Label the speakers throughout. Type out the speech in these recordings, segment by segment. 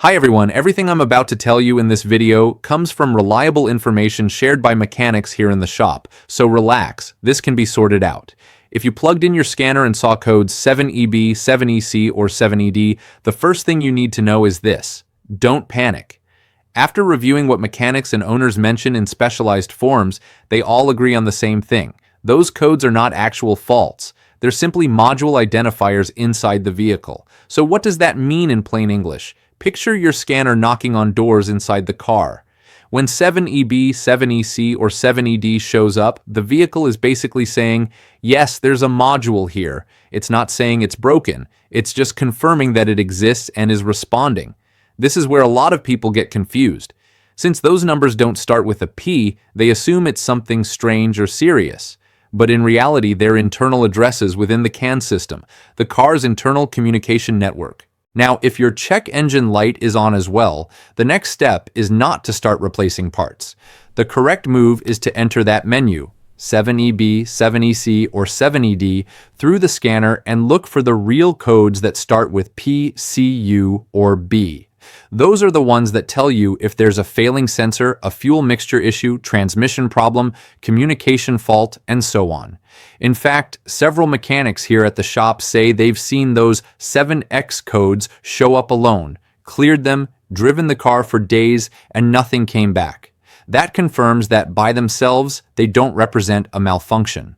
Speaker 1: Hi everyone, everything I'm about to tell you in this video comes from reliable information shared by mechanics here in the shop, so relax, this can be sorted out. If you plugged in your scanner and saw codes 7EB, 7EC, or 7ED, the first thing you need to know is this: don't panic. After reviewing what mechanics and owners mention in specialized forums, they all agree on the same thing. Those codes are not actual faults. They're simply module identifiers inside the vehicle. So what does that mean in plain English? Picture your scanner knocking on doors inside the car. When 7EB, 7EC, or 7ED shows up, the vehicle is basically saying, yes, there's a module here. It's not saying it's broken. It's just confirming that it exists and is responding. This is where a lot of people get confused. Since those numbers don't start with a P, they assume it's something strange or serious. But in reality, they're internal addresses within the CAN system, the car's internal communication network. Now, if your check engine light is on as well, the next step is not to start replacing parts. The correct move is to enter that menu, 7EB, 7EC, or 7ED, through the scanner and look for the real codes that start with P, C, U, or B. Those are the ones that tell you if there's a failing sensor, a fuel mixture issue, transmission problem, communication fault, and so on. In fact, several mechanics here at the shop say they've seen those 7X codes show up alone, cleared them, driven the car for days, and nothing came back. That confirms that by themselves, they don't represent a malfunction.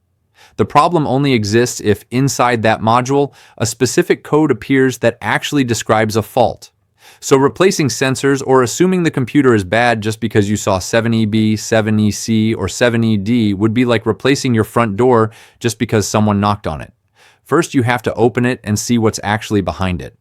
Speaker 1: The problem only exists if inside that module, a specific code appears that actually describes a fault. So replacing sensors or assuming the computer is bad just because you saw 7EB, 7EC, or 7ED would be like replacing your front door just because someone knocked on it. First, you have to open it and see what's actually behind it.